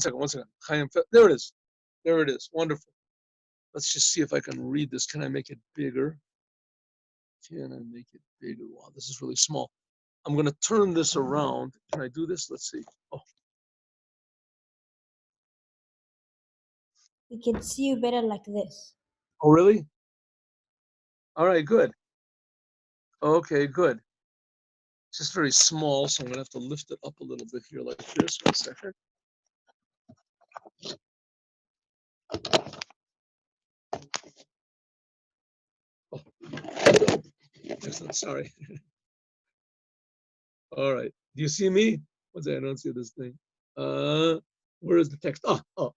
One second. There it is. There it is. Wonderful. Let's just see if I can read this. Can I make it bigger? Can I make it bigger? Wow, this is really small. I'm going to turn this around. Can I do this? Let's see. Oh. We can see you better like this. Oh, really? All right, good. Okay, good. It's just very small, so I'm going to have to lift it up a little bit here like this. 1 second. Oh. Excellent. Sorry. All right. Do you see me? What's that? I don't see this thing. Where is the text? Oh.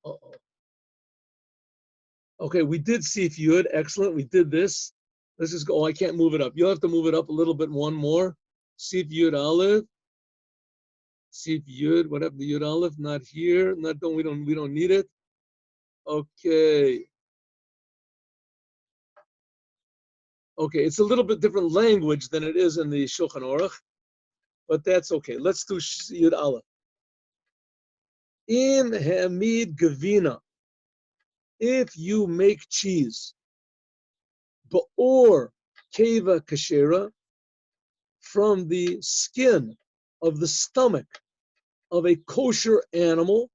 Okay, we did Sif Yud. Excellent. We did this. Let's just go. Oh, I can't move it up. You'll have to move it up a little bit. One more. Sif Yud Aleph. Sif Yud. What happened to Yud Aleph? Not here. We don't need it. Okay. Okay, it's a little bit different language than it is in the Shulchan Aruch, but that's okay. Let's do Yud Aleph. In Hamid Gavina, if you make cheese, Ba'or Keva Kashera, from the skin of the stomach of a kosher animal,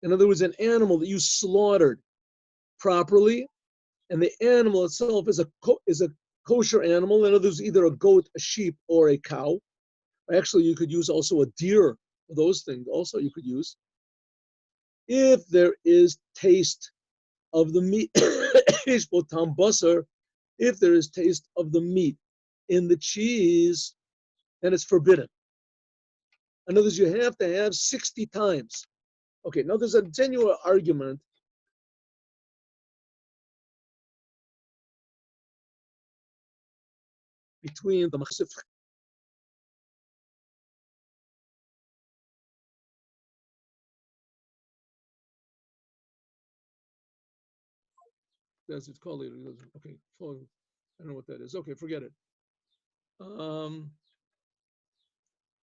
in other words, an animal that you slaughtered properly, and the animal itself is a kosher animal, in other words, either a goat, a sheep, or a cow. Actually, you could use also a deer. Those things also you could use. If there is taste of the meat, if there is taste of the meat in the cheese, then it's forbidden. In other words, you have to have 60 times. Okay, now there's a genuine argument between the Machsif. As it's called later. Okay, I don't know what that is. Okay, forget it.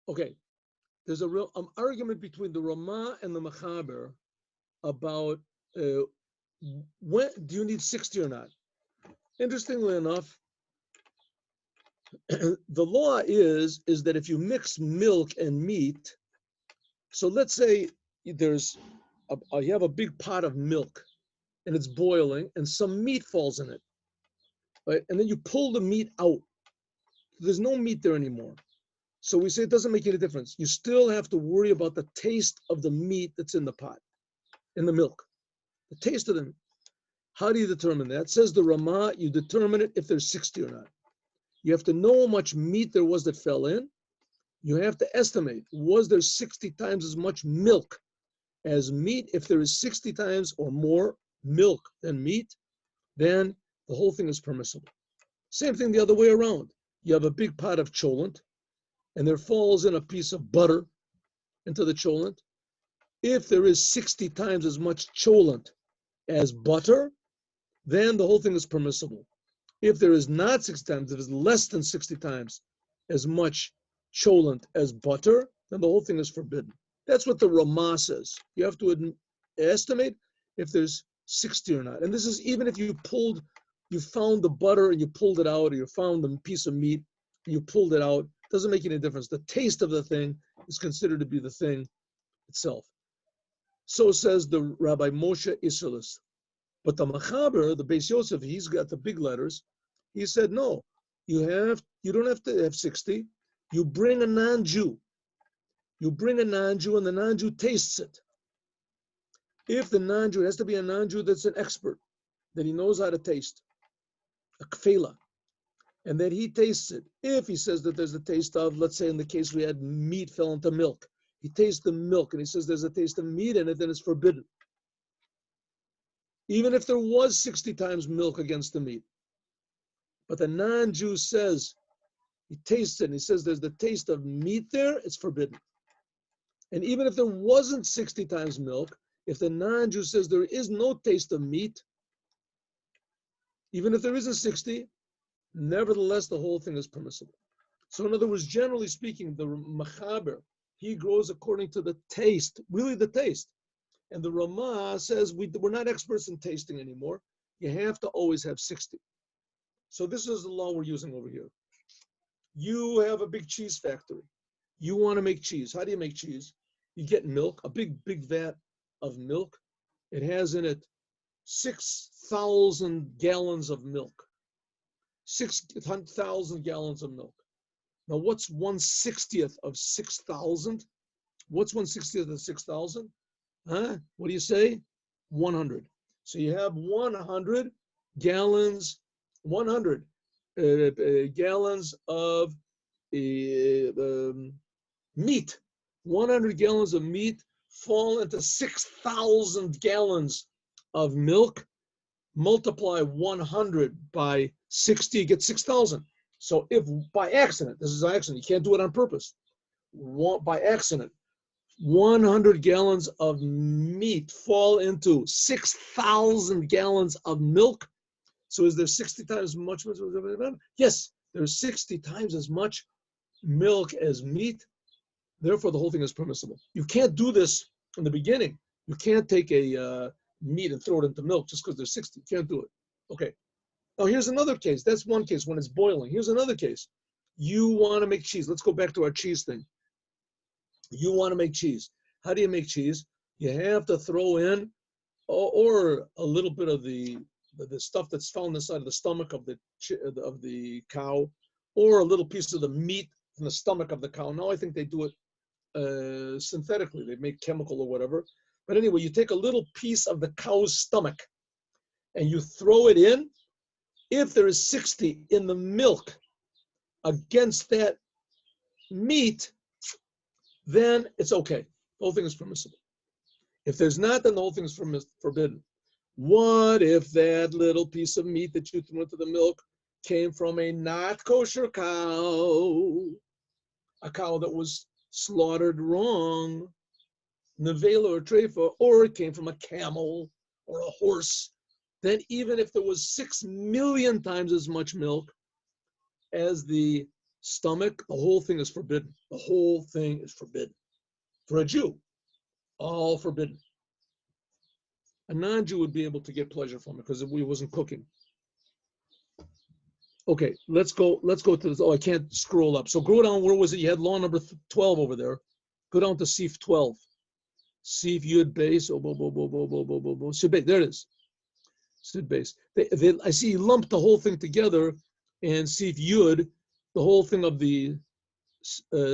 Okay, there's a real argument between the Ramah and the Mechaber about when do you need 60 or not. Interestingly enough, the law is that if you mix milk and meat, so let's say you have a big pot of milk and it's boiling and some meat falls in it, right? And then you pull the meat out. There's no meat there anymore. So we say it doesn't make any difference. You still have to worry about the taste of the meat that's in the pot, in the milk. The taste of the meat. How do you determine that? Says the Ramah, you determine it if there's 60 or not. You have to know how much meat there was that fell in. You have to estimate, was there 60 times as much milk as meat? If there is 60 times or more milk than meat, then the whole thing is permissible. Same thing the other way around. You have a big pot of cholent, and there falls in a piece of butter into the cholent. If there is 60 times as much cholent as butter, then the whole thing is permissible. If there is not 60 times, if it's less than 60 times as much cholent as butter, then the whole thing is forbidden. That's what the Ramah says. You have to estimate if there's 60 or not. And this is even if you found the butter and you pulled it out, or you found the piece of meat and you pulled it out, doesn't make any difference. The taste of the thing is considered to be the thing itself. So says the Rabbi Moshe Isserles. But the Mechaber, the Beis Yosef, he's got the big letters. He said, no, you don't have to have 60. You bring a non-Jew. You bring a non-Jew and the non-Jew tastes it. If the non-Jew, it has to be a non-Jew that's an expert, that he knows how to taste, a kfela, and that he tastes it. If he says that there's a taste of, let's say in the case we had meat fell into milk, he tastes the milk and he says there's a taste of meat in it, then it's forbidden. Even if there was 60 times milk against the meat. But the non-Jew says, he tastes it and he says there's the taste of meat there, it's forbidden. And even if there wasn't 60 times milk, if the non-Jew says there is no taste of meat, even if there isn't 60, nevertheless, the whole thing is permissible. So in other words, generally speaking, the Mechaber, he grows according to the taste, really the taste. And the Ramah says we're not experts in tasting anymore. You have to always have 60. So this is the law we're using over here. You have a big cheese factory. You want to make cheese. How do you make cheese? You get milk, a big vat of milk. It has in it 6,000 gallons of milk. 6,000 gallons of milk. Now, what's 1/60th of 6,000? What's 1/60th of 6,000? Huh? What do you say? 100. So you have 100 gallons, 100 gallons of meat. 100 gallons of meat fall into 6,000 gallons of milk. Multiply 100 by 60, you get 6,000. So if by accident, this is an accident, you can't do it on purpose. By accident, 100 gallons of meat fall into 6,000 gallons of milk. So is there 60 times as much? Yes, there's 60 times as much milk as meat. Therefore, the whole thing is permissible. You can't do this in the beginning. You can't take a meat and throw it into milk just because there's 60. You can't do it. Okay. Now, here's another case. That's one case when it's boiling. Here's another case. You want to make cheese. Let's go back to our cheese thing. You want to make cheese. How do you make cheese? You have to throw in or a little bit of the stuff that's found inside of the stomach of the cow, or a little piece of the meat from the stomach of the cow. Now I think they do it synthetically. They make chemical or whatever. But anyway, you take a little piece of the cow's stomach and you throw it in. If there is 60 in the milk against that meat, then it's okay. The whole thing is permissible. If there's not, then the whole thing is forbidden. What if that little piece of meat that you threw into the milk came from a not kosher cow, a cow that was slaughtered wrong, nevela or treifa, or it came from a camel or a horse? Then even if there was 6 million times as much milk as the stomach, the whole thing is forbidden. The whole thing is forbidden. For a Jew, all forbidden. A non-Jew would be able to get pleasure from it because he wasn't cooking. Okay, let's go to this. Oh, I can't scroll up. So go down, where was it? You had law number 12 over there. Go down to Sif 12. Sif Yud Base. Sif Base. There it is. Sif Base. I see you lumped the whole thing together and Sif Yud, the whole thing of the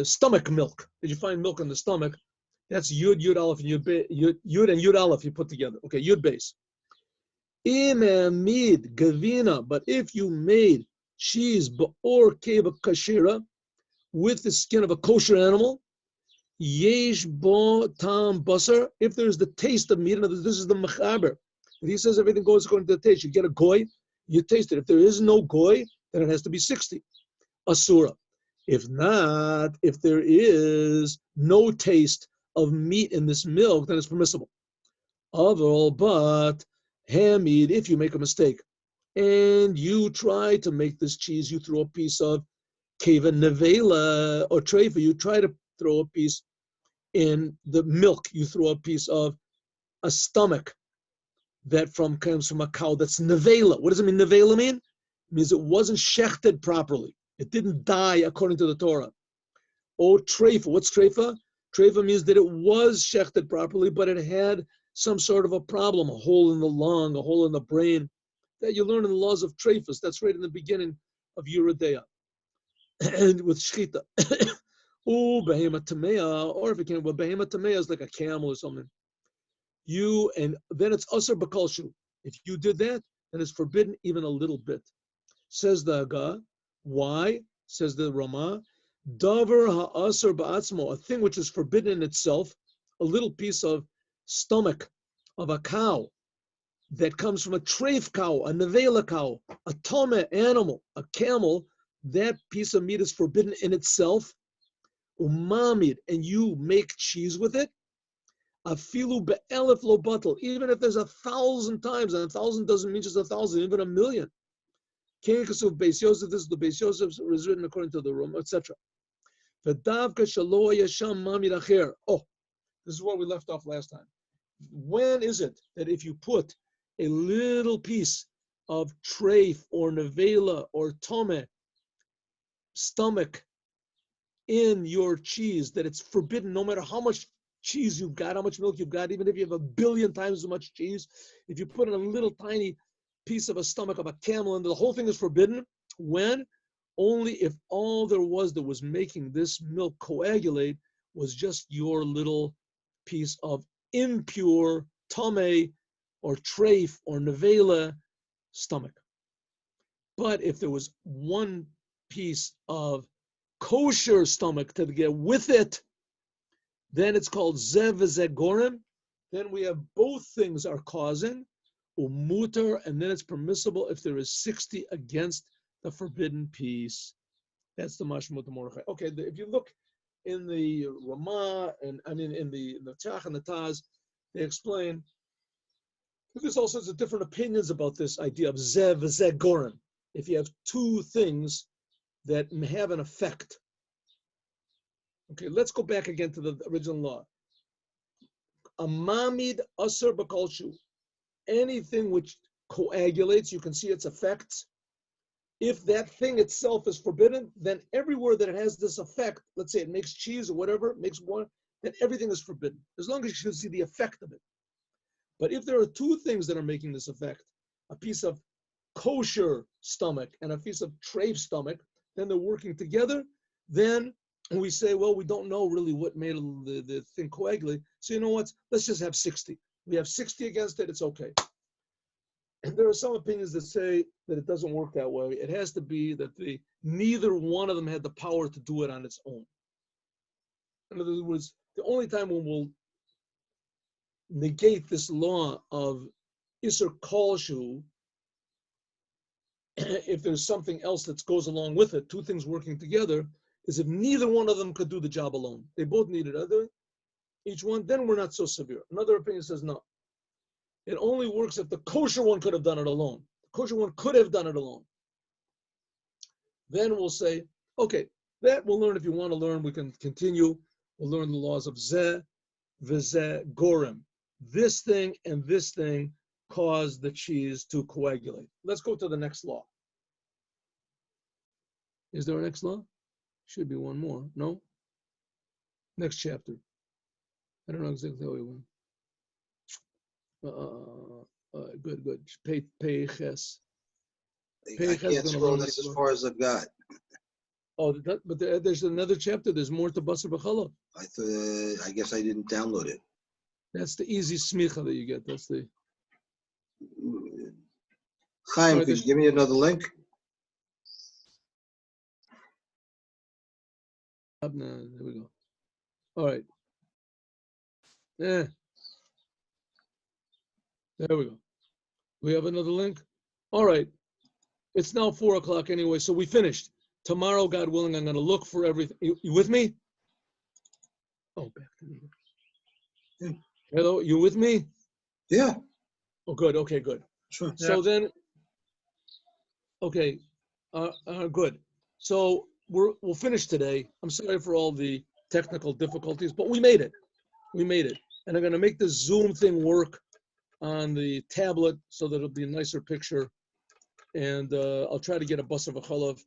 stomach milk. Did you find milk in the stomach? That's Yud, Yud Aleph, and Yud and Yud Aleph you put together. Okay, Yud Base. Imamid Gavina, but if you made cheese ba'or keva kashira with the skin of a kosher animal, yesh bo tam basar, if there's the taste of meat, this is the mechaber. He says everything goes according to the taste. You get a goy, you taste it. If there is no goy, then it has to be 60. Asura. If not, if there is no taste of meat in this milk, then it's permissible. Overall, but hamid, if you make a mistake and you try to make this cheese, you throw a piece of keva nevela or treifa, you try to throw a piece in the milk, you throw a piece of a stomach that comes from a cow that's nevela. What does it mean, nevela mean? It means it wasn't shechted properly. It didn't die according to the Torah. Or treifa. What's treifa? Treifa means that it was shechted properly, but it had some sort of a problem, a hole in the lung, a hole in the brain. That you learn in the laws of treifas. That's right in the beginning of Yeridea. And with shchita. Behema tamea, or if it came, well, behema tamea is like a camel or something. And then it's asur b'kolshu. If you did that, then it's forbidden even a little bit. Says the Haggah. Why? Says the Ramah. Davar ha'asur ba'atzmo, a thing which is forbidden in itself, a little piece of stomach of a cow that comes from a treif cow, a nevela cow, a tome animal, a camel, that piece of meat is forbidden in itself. Umamid, and you make cheese with it. Afilu be'elef lo batal, even if there's 1,000 times, and 1,000 doesn't mean just 1,000, even 1,000,000. King Kasuf Beis Yosef, this is the Beis Yosef, is written according to the Rome, etc. Oh, this is where we left off last time. when is it that if you put a little piece of treif or nevela or tome, stomach, in your cheese, that it's forbidden no matter how much cheese you've got, how much milk you've got, even if you have 1 billion times as much cheese, if you put in a little tiny piece of a stomach of a camel and the whole thing is forbidden? When? Only if all there was that was making this milk coagulate was just your little piece of impure tame or treif or nevela stomach. But if there was one piece of kosher stomach to get with it, then it's called zev zegorim. Then we have both things are causing umuter, and then it's permissible if there is 60 against the forbidden piece. That's the mashmut Mordechai. Okay, if you look in the Ramah and in the Tach and the Taz, they explain there's all sorts of different opinions about this idea of zev zegorim. If you have two things that have an effect. Okay, let's go back again to the original law. Amamid asur b'kolshu. Anything which coagulates, you can see its effects. If that thing itself is forbidden, then everywhere that it has this effect, let's say it makes cheese or whatever, makes water, then everything is forbidden, as long as you can see the effect of it. But if there are two things that are making this effect, a piece of kosher stomach and a piece of treif stomach, then they're working together, then we say, well, we don't know really what made the thing coagulate. So you know what? Let's just have 60. We have 60 against it, it's okay. And there are some opinions that say that it doesn't work that way. It has to be that neither one of them had the power to do it on its own. In other words, the only time when we'll negate this law of Isser Kolshu, if there's something else that goes along with it, two things working together, is if neither one of them could do the job alone. They both needed each one, then we're not so severe. Another opinion says no. It only works if the kosher one could have done it alone. The kosher one could have done it alone. Then we'll say, okay, that we'll learn. If you want to learn, we can continue. We'll learn the laws of zeh, v'zeh, gorim. This thing and this thing cause the cheese to coagulate. Let's go to the next law. Is there a next law? Should be one more. No? Next chapter. I don't know exactly how we went. Good. Peiches. I can't scroll this as far as I've got. Oh, but there's another chapter. There's more to Basar B'Chalov. I guess I didn't download it. That's the easy smicha that you get. That's the. Chaim, could you give me another link? There we go. All right. There we go. We have another link. All right. It's now 4 o'clock anyway, so we finished. Tomorrow, God willing, I'm going to look for everything. You with me? Oh, back to me. Yeah. Hello, you with me? Yeah. Oh, good. Okay, good. Sure. So then, okay, good. So we'll finish today. I'm sorry for all the technical difficulties, but we made it. We made it. And I'm going to make the Zoom thing work on the tablet so that it'll be a nicer picture. And I'll try to get a Basar V'Chalav